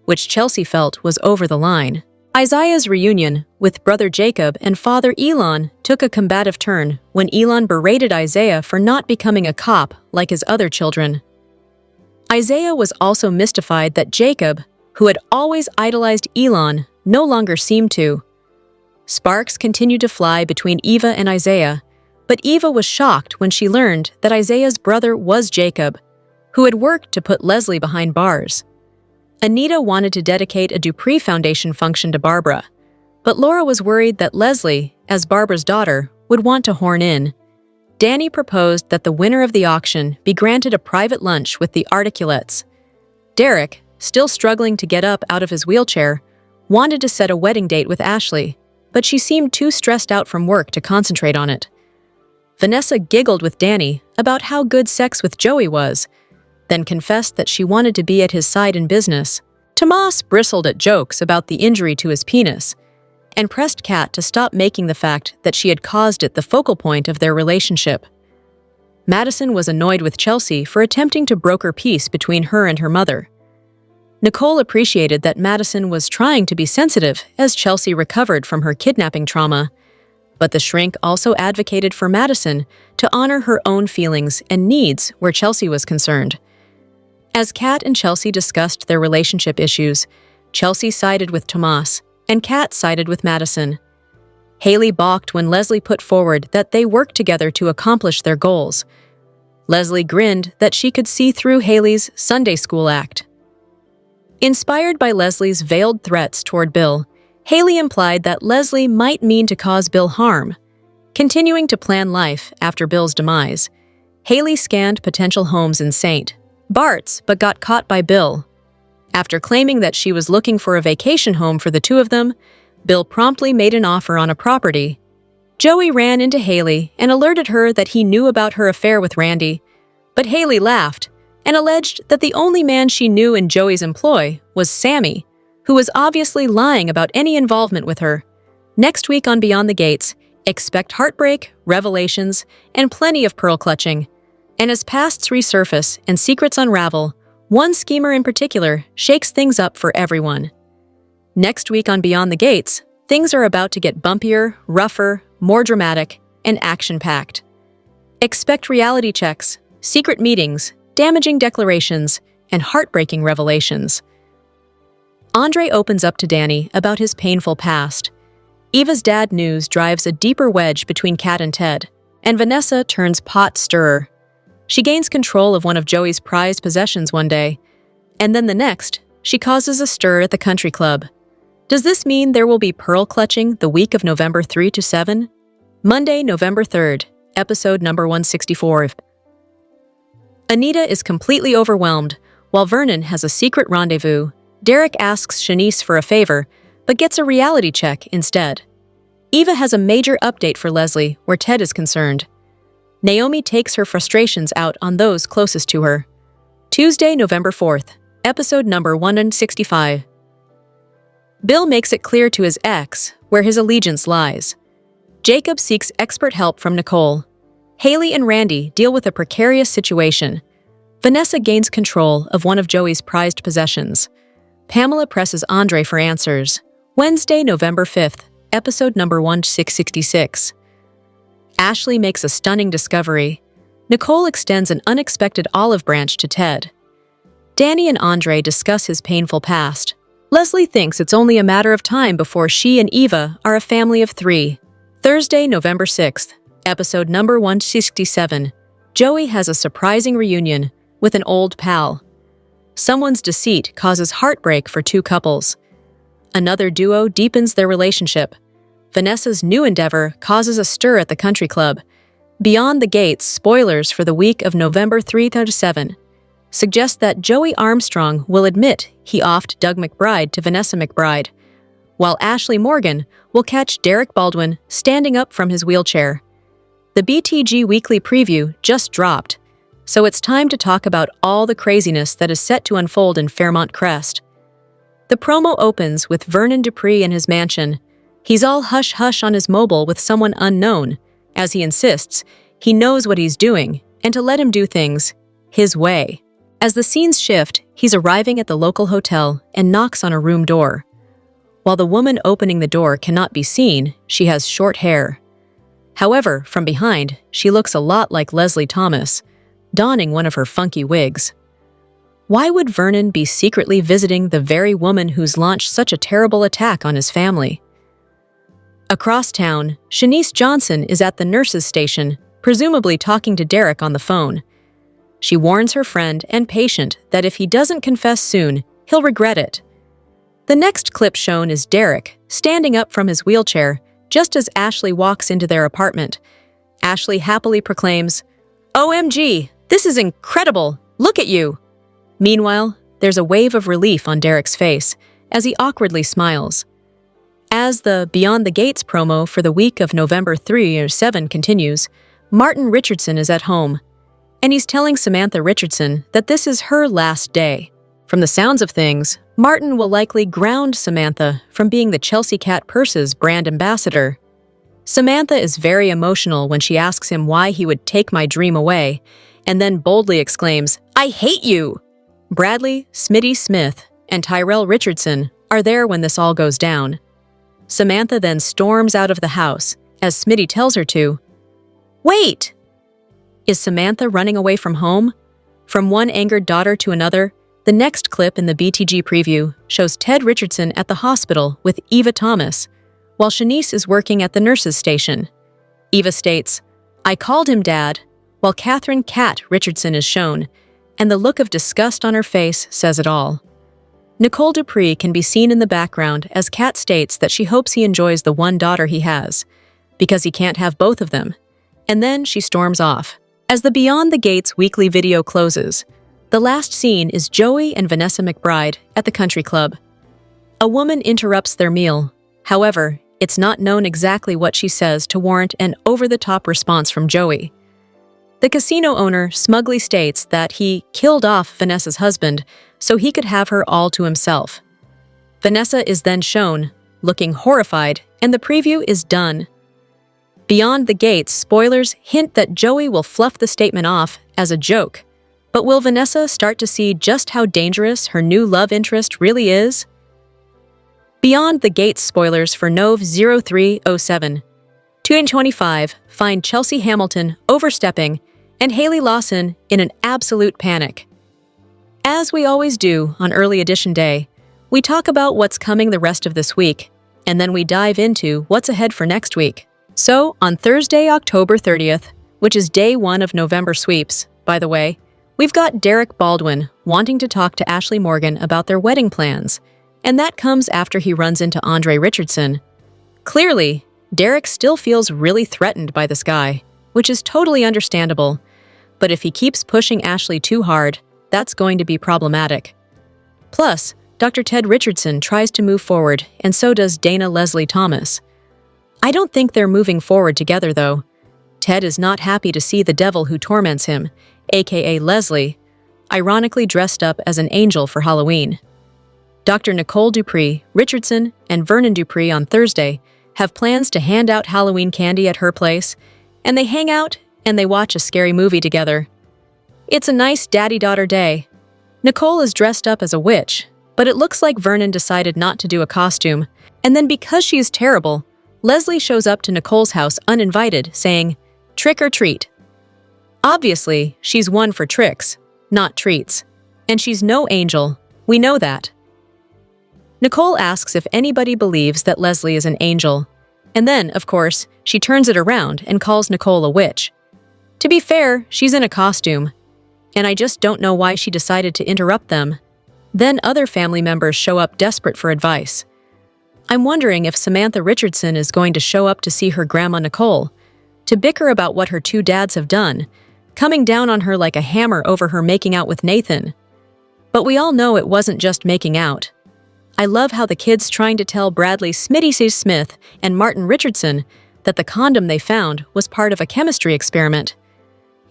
which Chelsea felt was over the line. Isaiah's reunion with brother Jacob and father Elon took a combative turn when Elon berated Isaiah for not becoming a cop like his other children. Isaiah was also mystified that Jacob, who had always idolized Elon, no longer seemed to. Sparks continued to fly between Eva and Isaiah, but Eva was shocked when she learned that Isaiah's brother was Jacob, who had worked to put Leslie behind bars. Anita wanted to dedicate a Dupree Foundation function to Barbara, but Laura was worried that Leslie, as Barbara's daughter, would want to horn in. Danny proposed that the winner of the auction be granted a private lunch with the Articulates. Derek, still struggling to get up out of his wheelchair, wanted to set a wedding date with Ashley, but she seemed too stressed out from work to concentrate on it. Vanessa giggled with Danny about how good sex with Joey was, then confessed that she wanted to be at his side in business. Tomas bristled at jokes about the injury to his penis and pressed Kat to stop making the fact that she had caused it the focal point of their relationship. Madison was annoyed with Chelsea for attempting to broker peace between her and her mother. Nicole appreciated that Madison was trying to be sensitive as Chelsea recovered from her kidnapping trauma, but the shrink also advocated for Madison to honor her own feelings and needs where Chelsea was concerned. As Kat and Chelsea discussed their relationship issues, Chelsea sided with Tomas, and Kat sided with Madison. Hayley balked when Leslie put forward that they work together to accomplish their goals. Leslie grinned that she could see through Hayley's Sunday school act. Inspired by Leslie's veiled threats toward Bill, Hayley implied that Leslie might mean to cause Bill harm. Continuing to plan life after Bill's demise, Hayley scanned potential homes in St. Bart's but got caught by Bill. After claiming that she was looking for a vacation home for the two of them, Bill promptly made an offer on a property. Joey ran into Hayley and alerted her that he knew about her affair with Randy, but Hayley laughed and alleged that the only man she knew in Joey's employ was Sammy, who was obviously lying about any involvement with her. Next week on Beyond the Gates, expect heartbreak, revelations, and plenty of pearl clutching. And as pasts resurface and secrets unravel, one schemer in particular shakes things up for everyone. Next week on Beyond the Gates, things are about to get bumpier, rougher, more dramatic, and action-packed. Expect reality checks, secret meetings, damaging declarations, and heartbreaking revelations. Andre opens up to Danny about his painful past. Eva's dad news drives a deeper wedge between Kat and Ted, and Vanessa turns pot stirrer. She gains control of one of Joey's prized possessions one day, and then the next, she causes a stir at the country club. Does this mean there will be pearl clutching the week of November 3 to 7? Monday, November 3rd, episode number 164. Anita is completely overwhelmed, while Vernon has a secret rendezvous. Derek asks Shanice for a favor, but gets a reality check instead. Eva has a major update for Leslie where Ted is concerned. Naomi takes her frustrations out on those closest to her. Tuesday, November 4th, episode number 165. Bill makes it clear to his ex where his allegiance lies. Jacob seeks expert help from Nicole. Hayley and Randy deal with a precarious situation. Vanessa gains control of one of Joey's prized possessions. Pamela presses Andre for answers. Wednesday, November 5th, episode number 1666. Ashley makes a stunning discovery. Nicole extends an unexpected olive branch to Ted. Danny and Andre discuss his painful past. Leslie thinks it's only a matter of time before she and Eva are a family of three. Thursday, November 6th, episode number 167. Joey has a surprising reunion with an old pal. Someone's deceit causes heartbreak for two couples. Another duo deepens their relationship. Vanessa's new endeavor causes a stir at the country club. Beyond the Gates spoilers for the week of November 3 to 7 suggest that Joey Armstrong will admit he offed Doug McBride to Vanessa McBride, while Ashley Morgan will catch Derek Baldwin standing up from his wheelchair. The BTG Weekly Preview just dropped, so it's time to talk about all the craziness that is set to unfold in Fairmont Crest. The promo opens with Vernon Dupree in his mansion. He's all hush-hush on his mobile with someone unknown, as he insists he knows what he's doing and to let him do things his way. As the scenes shift, he's arriving at the local hotel and knocks on a room door. While the woman opening the door cannot be seen, she has short hair. However, from behind, she looks a lot like Leslie Thomas, donning one of her funky wigs. Why would Vernon be secretly visiting the very woman who's launched such a terrible attack on his family? Across town, Shanice Johnson is at the nurse's station, presumably talking to Derek on the phone. She warns her friend and patient that if he doesn't confess soon, he'll regret it. The next clip shown is Derek, standing up from his wheelchair, just as Ashley walks into their apartment. Ashley happily proclaims, "OMG, this is incredible! Look at you!" Meanwhile, there's a wave of relief on Derek's face as he awkwardly smiles. As the Beyond the Gates promo for the week of November 3 or 7 continues, Martin Richardson is at home, and he's telling Samantha Richardson that this is her last day. From the sounds of things, Martin will likely ground Samantha from being the Chelsea Cat Purse's brand ambassador. Samantha is very emotional when she asks him why he would take my dream away, and then boldly exclaims, "I hate you!" Bradley, Smitty Smith, and Tyrell Richardson are there when this all goes down. Samantha then storms out of the house, as Smitty tells her to. Wait! Is Samantha running away from home? From one angered daughter to another, the next clip in the BTG preview shows Ted Richardson at the hospital with Eva Thomas, while Shanice is working at the nurse's station. Eva states, "I called him Dad," while Catherine "Cat" Richardson is shown, and the look of disgust on her face says it all. Nicole Dupree can be seen in the background as Cat states that she hopes he enjoys the one daughter he has, because he can't have both of them, and then she storms off. As the Beyond the Gates weekly video closes, the last scene is Joey and Vanessa McBride at the country club. A woman interrupts their meal. However, it's not known exactly what she says to warrant an over-the-top response from Joey. The casino owner smugly states that he killed off Vanessa's husband so he could have her all to himself. Vanessa is then shown, looking horrified, and the preview is done. Beyond the Gates spoilers hint that Joey will fluff the statement off as a joke. But will Vanessa start to see just how dangerous her new love interest really is? Beyond the Gates spoilers for Nov 0307. 2025 find Chelsea Hamilton overstepping and Hayley Lawson in an absolute panic. As we always do on Early Edition Day, we talk about what's coming the rest of this week, and then we dive into what's ahead for next week. So, on Thursday, October 30th, which is day one of November sweeps, by the way, we've got Derek Baldwin wanting to talk to Ashley Morgan about their wedding plans, and that comes after he runs into Andre Richardson. Clearly, Derek still feels really threatened by this guy, which is totally understandable, but if he keeps pushing Ashley too hard, that's going to be problematic. Plus, Dr. Ted Richardson tries to move forward, and so does Dana Leslie Thomas. I don't think they're moving forward together, though. Ted is not happy to see the devil who torments him, aka Leslie, ironically dressed up as an angel for Halloween. Dr. Nicole Dupree, Richardson, and Vernon Dupree on Thursday have plans to hand out Halloween candy at her place, and they hang out and they watch a scary movie together. It's a nice daddy-daughter day. Nicole is dressed up as a witch, but it looks like Vernon decided not to do a costume, and then because she is terrible, Leslie shows up to Nicole's house uninvited, saying, "Trick or treat." Obviously, she's one for tricks, not treats. And she's no angel, we know that. Nicole asks if anybody believes that Leslie is an angel. And then, of course, she turns it around and calls Nicole a witch. To be fair, she's in a costume, and I just don't know why she decided to interrupt them. Then other family members show up desperate for advice. I'm wondering if Samantha Richardson is going to show up to see her grandma Nicole, to bicker about what her two dads have done, coming down on her like a hammer over her making out with Nathan. But we all know it wasn't just making out. I love how the kids trying to tell Bradley Smitty Smith and Martin Richardson that the condom they found was part of a chemistry experiment.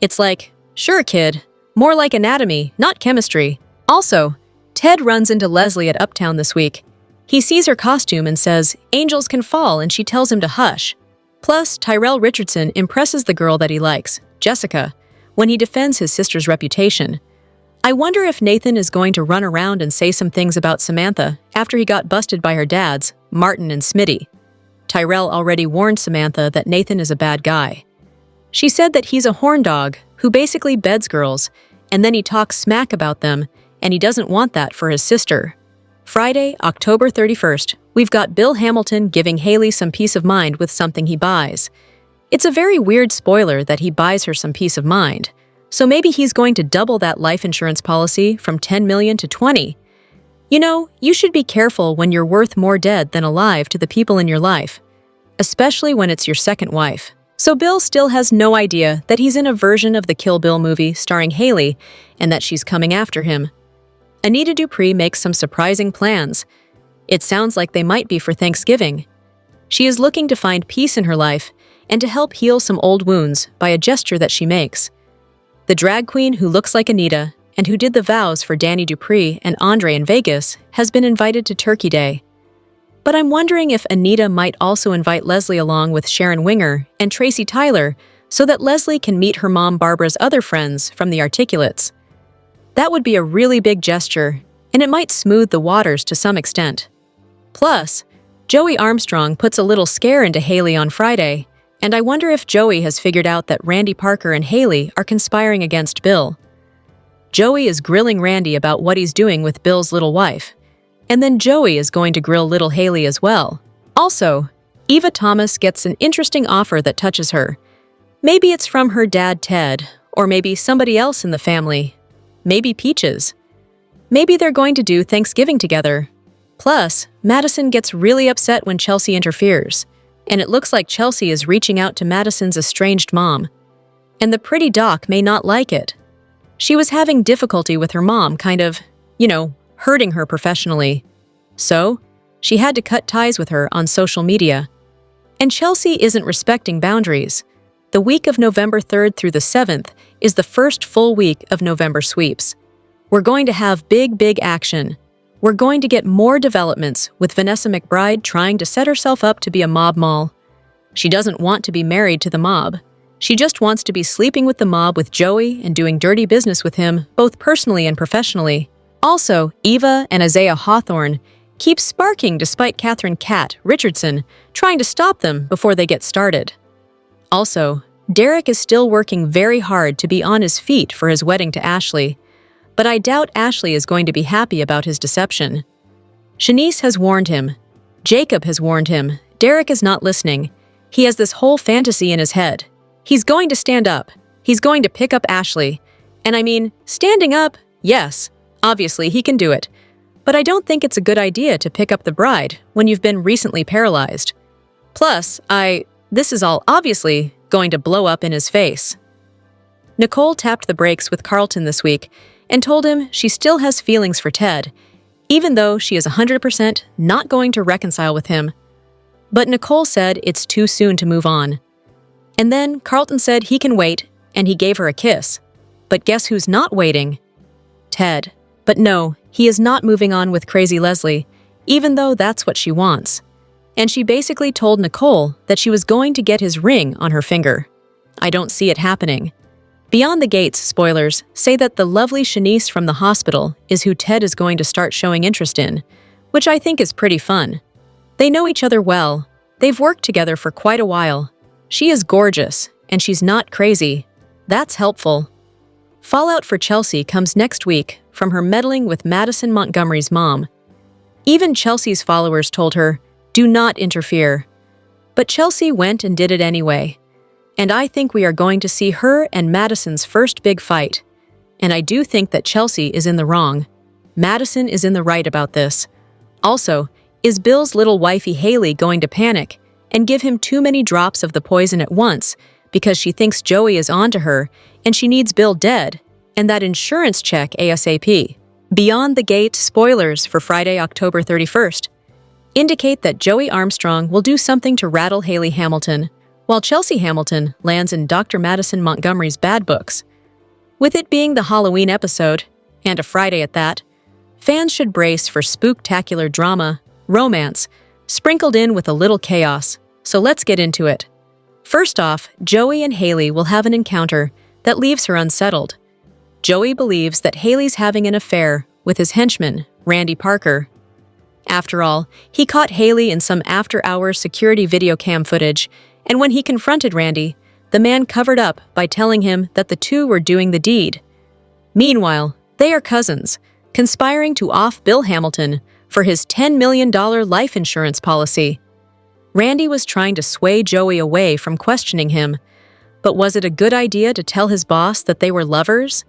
It's like, sure kid, more like anatomy, not chemistry. Also, Ted runs into Leslie at Uptown this week. He sees her costume and says, "Angels can fall," and she tells him to hush. Plus, Tyrell Richardson impresses the girl that he likes, Jessica, when he defends his sister's reputation. I wonder if Nathan is going to run around and say some things about Samantha after he got busted by her dads, Martin and Smitty. Tyrell already warned Samantha that Nathan is a bad guy. She said that he's a horn dog who basically beds girls, and then he talks smack about them, and he doesn't want that for his sister. Friday, October 31st, we've got Bill Hamilton giving Hayley some peace of mind with something he buys. It's a very weird spoiler that he buys her some peace of mind, so maybe he's going to double that life insurance policy from $10 million to $20. You know, you should be careful when you're worth more dead than alive to the people in your life, especially when it's your second wife. So Bill still has no idea that he's in a version of the Kill Bill movie starring Hayley and that she's coming after him. Anita Dupree makes some surprising plans. It sounds like they might be for Thanksgiving. She is looking to find peace in her life and to help heal some old wounds by a gesture that she makes. The drag queen who looks like Anita and who did the vows for Danny Dupree and Andre in Vegas has been invited to Turkey Day. But I'm wondering if Anita might also invite Leslie along with Sharon Winger and Tracy Tyler so that Leslie can meet her mom Barbara's other friends from the Articulates. That would be a really big gesture, and it might smooth the waters to some extent. Plus, Joey Armstrong puts a little scare into Hayley on Friday, and I wonder if Joey has figured out that Randy Parker and Hayley are conspiring against Bill. Joey is grilling Randy about what he's doing with Bill's little wife, and then Joey is going to grill little Hayley as well. Also, Eva Thomas gets an interesting offer that touches her. Maybe it's from her dad Ted, or maybe somebody else in the family. Maybe Peaches. Maybe they're going to do Thanksgiving together. Plus, Madison gets really upset when Chelsea interferes, and it looks like Chelsea is reaching out to Madison's estranged mom. And the pretty doc may not like it. She was having difficulty with her mom, kind of, hurting her professionally. So, she had to cut ties with her on social media. And Chelsea isn't respecting boundaries. The week of November 3rd through the 7th is the first full week of November sweeps. We're going to have big action. We're going to get more developments with Vanessa McBride trying to set herself up to be a mob mall. She doesn't want to be married to the mob. She just wants to be sleeping with the mob with Joey and doing dirty business with him, both personally and professionally. Also, Eva and Isaiah Hawthorne keep sparking despite Catherine "Cat" Richardson trying to stop them before they get started. Also, Derek is still working very hard to be on his feet for his wedding to Ashley, but I doubt Ashley is going to be happy about his deception. Shanice has warned him. Jacob has warned him. Derek is not listening. He has this whole fantasy in his head. He's going to stand up. He's going to pick up Ashley. And I mean, standing up, yes, obviously he can do it. But I don't think it's a good idea to pick up the bride when you've been recently paralyzed. Plus, this is all obviously going to blow up in his face. Nicole tapped the brakes with Carlton this week and told him she still has feelings for Ted, even though she is 100% not going to reconcile with him. But Nicole said it's too soon to move on. And then Carlton said he can wait, and he gave her a kiss. But guess who's not waiting? Ted. But no, he is not moving on with Crazy Leslie, even though that's what she wants. And she basically told Nicole that she was going to get his ring on her finger. I don't see it happening. Beyond the Gates spoilers say that the lovely Shanice from the hospital is who Ted is going to start showing interest in, which I think is pretty fun. They know each other well. They've worked together for quite a while. She is gorgeous, and she's not crazy. That's helpful. Fallout for Chelsea comes next week from her meddling with Madison Montgomery's mom. Even Chelsea's followers told her, "Do not interfere." But Chelsea went and did it anyway. And I think we are going to see her and Madison's first big fight. And I do think that Chelsea is in the wrong. Madison is in the right about this. Also, is Bill's little wifey Hayley going to panic and give him too many drops of the poison at once because she thinks Joey is onto her and she needs Bill dead and that insurance check ASAP? Beyond the Gate spoilers for Friday, October 31st indicate that Joey Armstrong will do something to rattle Hayley Hamilton, while Chelsea Hamilton lands in Dr. Madison Montgomery's bad books. With it being the Halloween episode, and a Friday at that, fans should brace for spooktacular drama, romance, sprinkled in with a little chaos. So let's get into it. First off, Joey and Hayley will have an encounter that leaves her unsettled. Joey believes that Hayley's having an affair with his henchman, Randy Parker. After all, he caught Hayley in some after-hours security video cam footage, and when he confronted Randy, the man covered up by telling him that the two were doing the deed. Meanwhile, they are cousins, conspiring to off Bill Hamilton for his $10 million life insurance policy. Randy was trying to sway Joey away from questioning him, but was it a good idea to tell his boss that they were lovers?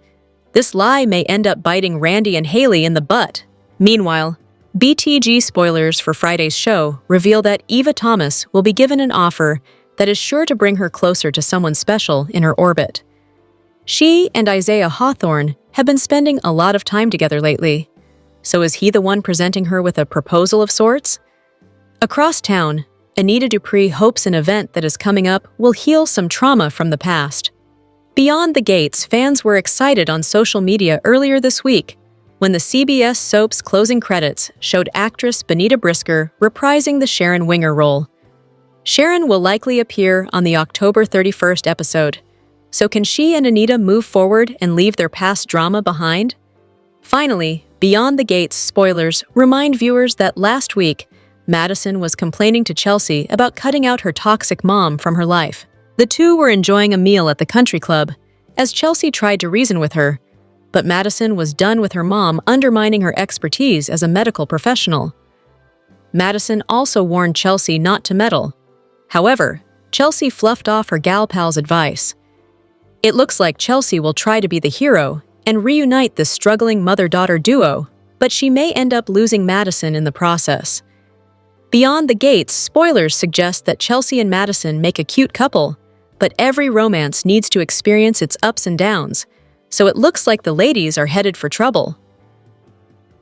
This lie may end up biting Randy and Hayley in the butt. Meanwhile, BTG spoilers for Friday's show reveal that Eva Thomas will be given an offer that is sure to bring her closer to someone special in her orbit. She and Isaiah Hawthorne have been spending a lot of time together lately. So is he the one presenting her with a proposal of sorts? Across town, Anita Dupree hopes an event that is coming up will heal some trauma from the past. Beyond the Gates, fans were excited on social media earlier this week when the CBS soap's closing credits showed actress Benita Brisker reprising the Sharon Winger role. Sharon will likely appear on the October 31st episode, so can she and Anita move forward and leave their past drama behind? Finally, Beyond the Gates spoilers remind viewers that last week, Madison was complaining to Chelsea about cutting out her toxic mom from her life. The two were enjoying a meal at the country club, as Chelsea tried to reason with her, but Madison was done with her mom undermining her expertise as a medical professional. Madison also warned Chelsea not to meddle. However, Chelsea fluffed off her gal pal's advice. It looks like Chelsea will try to be the hero and reunite this struggling mother-daughter duo, but she may end up losing Madison in the process. Beyond the Gates, spoilers suggest that Chelsea and Madison make a cute couple, but every romance needs to experience its ups and downs, so it looks like the ladies are headed for trouble.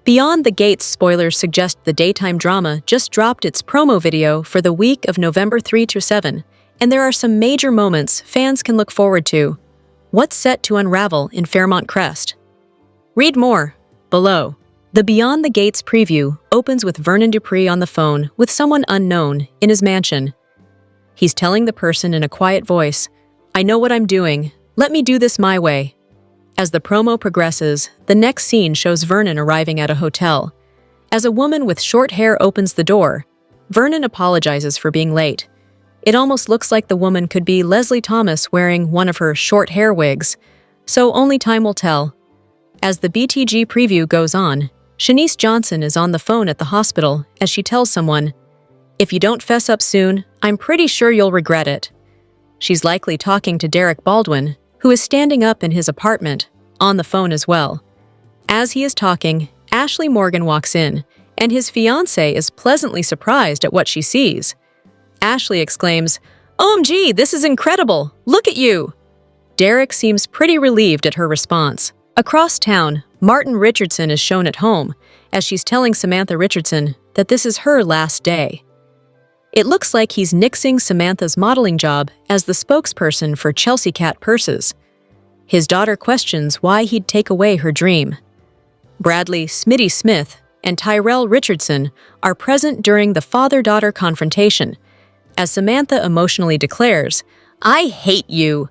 Beyond the Gates spoilers suggest the daytime drama just dropped its promo video for the week of November 3-7, and there are some major moments fans can look forward to. What's set to unravel in Fairmont Crest? Read more below. The Beyond the Gates preview opens with Vernon Dupree on the phone with someone unknown in his mansion. He's telling the person in a quiet voice, "I know what I'm doing. Let me do this my way." As the promo progresses, the next scene shows Vernon arriving at a hotel. As a woman with short hair opens the door, Vernon apologizes for being late. It almost looks like the woman could be Leslie Thomas wearing one of her short hair wigs, so only time will tell. As the BTG preview goes on, Shanice Johnson is on the phone at the hospital as she tells someone, "If you don't fess up soon, I'm pretty sure you'll regret it." She's likely talking to Derek Baldwin, who is standing up in his apartment, on the phone as well. As he is talking, Ashley Morgan walks in, and his fiancée is pleasantly surprised at what she sees. Ashley exclaims, "OMG, this is incredible! Look at you!" Derek seems pretty relieved at her response. Across town, Martin Richardson is shown at home, as she's telling Samantha Richardson that this is her last day. It looks like he's nixing Samantha's modeling job as the spokesperson for Chelsea Cat Purses. His daughter questions why he'd take away her dream. Bradley Smitty Smith and Tyrell Richardson are present during the father-daughter confrontation, as Samantha emotionally declares, "I hate you."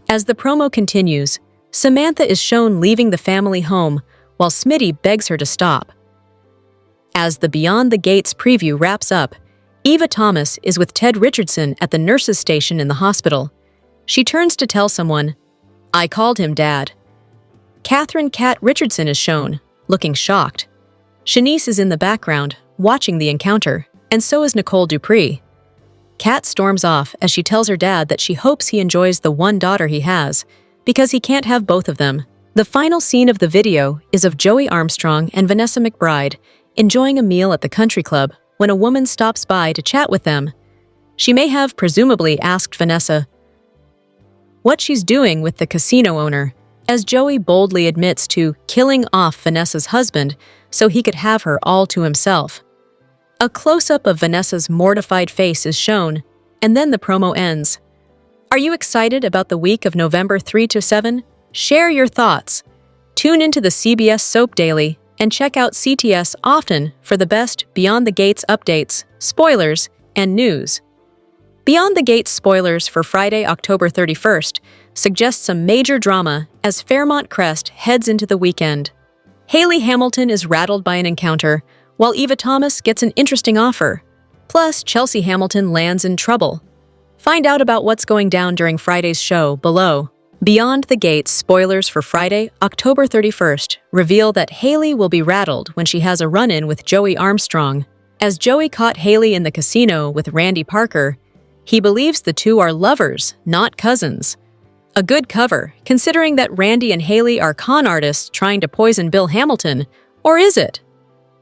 As the promo continues, Samantha is shown leaving the family home while Smitty begs her to stop. As the Beyond the Gates preview wraps up, Eva Thomas is with Ted Richardson at the nurses' station in the hospital. She turns to tell someone, "I called him Dad." Catherine Cat Richardson is shown, looking shocked. Shanice is in the background, watching the encounter, and so is Nicole Dupree. Kat storms off as she tells her dad that she hopes he enjoys the one daughter he has, because he can't have both of them. The final scene of the video is of Joey Armstrong and Vanessa McBride enjoying a meal at the country club when a woman stops by to chat with them. She may have presumably asked Vanessa what she's doing with the casino owner, as Joey boldly admits to killing off Vanessa's husband so he could have her all to himself. A close-up of Vanessa's mortified face is shown, and then the promo ends. Are you excited about the week of November 3 to 7? Share your thoughts. Tune into the CBS Soap Daily and check out CTS often for the best Beyond the Gates updates, spoilers, and news. Beyond the Gates spoilers for Friday, October 31st suggest some major drama as Fairmont Crest heads into the weekend. Hayley Hamilton is rattled by an encounter, while Eva Thomas gets an interesting offer. Plus, Chelsea Hamilton lands in trouble. Find out about what's going down during Friday's show below. Beyond the Gates spoilers for Friday, October 31st reveal that Hayley will be rattled when she has a run-in with Joey Armstrong. As Joey caught Hayley in the casino with Randy Parker, he believes the two are lovers, not cousins. A good cover, considering that Randy and Hayley are con artists trying to poison Bill Hamilton, or is it?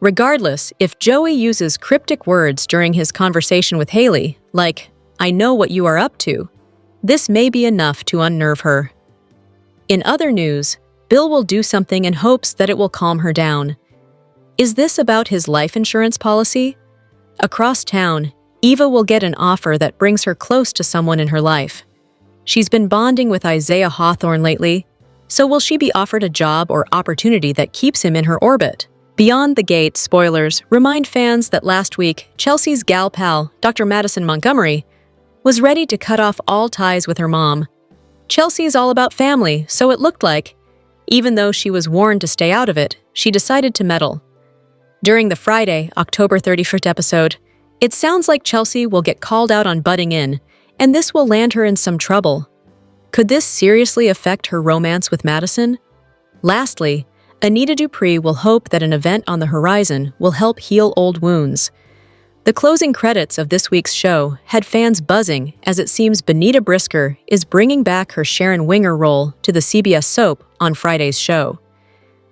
Regardless, if Joey uses cryptic words during his conversation with Hayley, like, "I know what you are up to," this may be enough to unnerve her. In other news, Bill will do something in hopes that it will calm her down. Is this about his life insurance policy? Across town, Eva will get an offer that brings her close to someone in her life. She's been bonding with Isaiah Hawthorne lately, so will she be offered a job or opportunity that keeps him in her orbit? Beyond the Gates spoilers remind fans that last week, Chelsea's gal pal, Dr. Madison Montgomery, was ready to cut off all ties with her mom. Chelsea's all about family, so it looked like, even though she was warned to stay out of it, she decided to meddle. During the Friday, October 31st episode, it sounds like Chelsea will get called out on butting in, and this will land her in some trouble. Could this seriously affect her romance with Madison? Lastly, Anita Dupree will hope that an event on the horizon will help heal old wounds. The closing credits of this week's show had fans buzzing as it seems Benita Brisker is bringing back her Sharon Winger role to the CBS soap on Friday's show.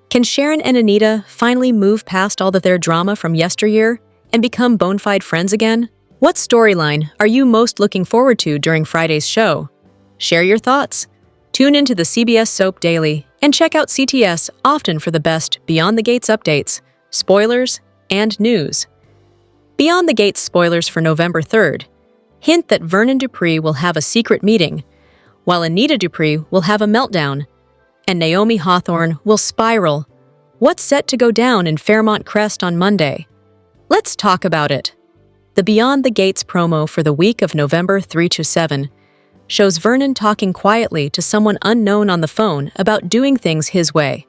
Can Sharon and Anita finally move past all of their drama from yesteryear and become bona fide friends again? What storyline are you most looking forward to during Friday's show? Share your thoughts. Tune into the CBS Soap Daily and check out CTS often for the best Beyond the Gates updates, spoilers, and news. Beyond the Gates spoilers for November 3rd hint that Vernon Dupree will have a secret meeting, while Anita Dupree will have a meltdown, and Naomi Hawthorne will spiral. What's set to go down in Fairmont Crest on Monday? Let's talk about it. The Beyond the Gates promo for the week of November 3 to 7 shows Vernon talking quietly to someone unknown on the phone about doing things his way.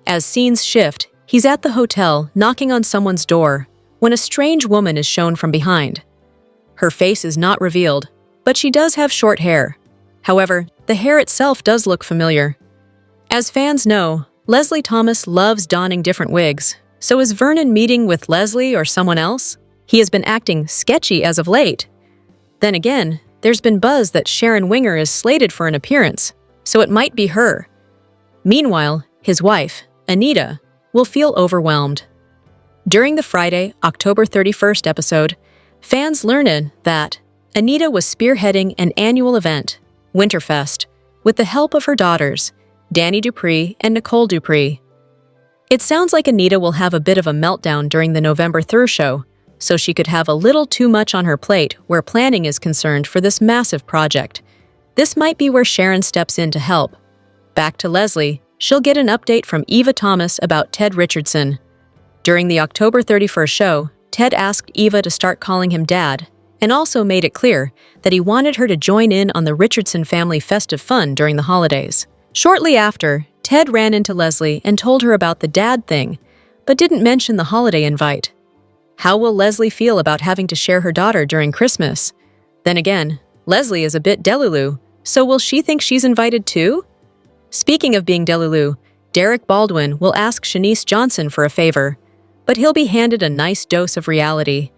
As scenes shift, he's at the hotel knocking on someone's door when a strange woman is shown from behind. Her face is not revealed, but she does have short hair. However, the hair itself does look familiar. As fans know, Leslie Thomas loves donning different wigs, so is Vernon meeting with Leslie or someone else? He has been acting sketchy as of late. Then again, there's been buzz that Sharon Winger is slated for an appearance, so it might be her. Meanwhile, his wife, Anita, will feel overwhelmed. During the Friday, October 31st episode, fans learned that Anita was spearheading an annual event, Winterfest, with the help of her daughters, Danny Dupree and Nicole Dupree. It sounds like Anita will have a bit of a meltdown during the November 3rd show, so she could have a little too much on her plate where planning is concerned for this massive project. This might be where Sharon steps in to help. Back to Leslie, she'll get an update from Eva Thomas about Ted Richardson. During the October 31st show, Ted asked Eva to start calling him Dad, and also made it clear that he wanted her to join in on the Richardson family festive fun during the holidays. Shortly after, Ted ran into Leslie and told her about the dad thing, but didn't mention the holiday invite. How will Leslie feel about having to share her daughter during Christmas? Then again, Leslie is a bit delulu, so will she think she's invited too? Speaking of being delulu, Derek Baldwin will ask Shanice Johnson for a favor, but he'll be handed a nice dose of reality.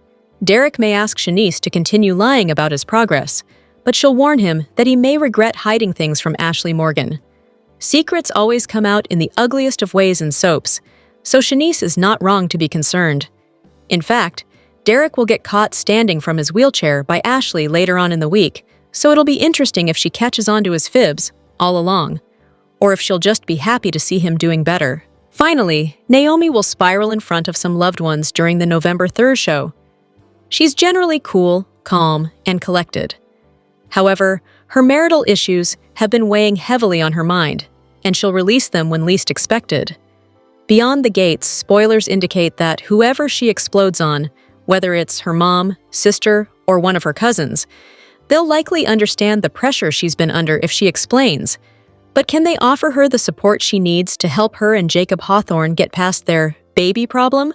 Derek may ask Shanice to continue lying about his progress, but she'll warn him that he may regret hiding things from Ashley Morgan. Secrets always come out in the ugliest of ways in soaps, so Shanice is not wrong to be concerned. In fact, Derek will get caught standing from his wheelchair by Ashley later on in the week, so it'll be interesting if she catches on to his fibs all along, or if she'll just be happy to see him doing better. Finally, Naomi will spiral in front of some loved ones during the November 3rd show. She's generally cool, calm, and collected. However, her marital issues have been weighing heavily on her mind, and she'll release them when least expected. Beyond the gates, spoilers indicate that whoever she explodes on, whether it's her mom, sister, or one of her cousins, they'll likely understand the pressure she's been under if she explains. But can they offer her the support she needs to help her and Jacob Hawthorne get past their baby problem?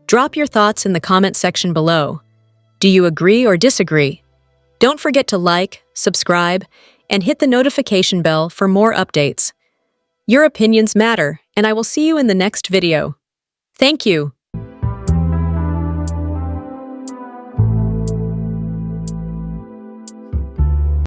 Drop your thoughts in the comment section below. Do you agree or disagree? Don't forget to like, subscribe, and hit the notification bell for more updates. Your opinions matter, and I will see you in the next video. Thank you.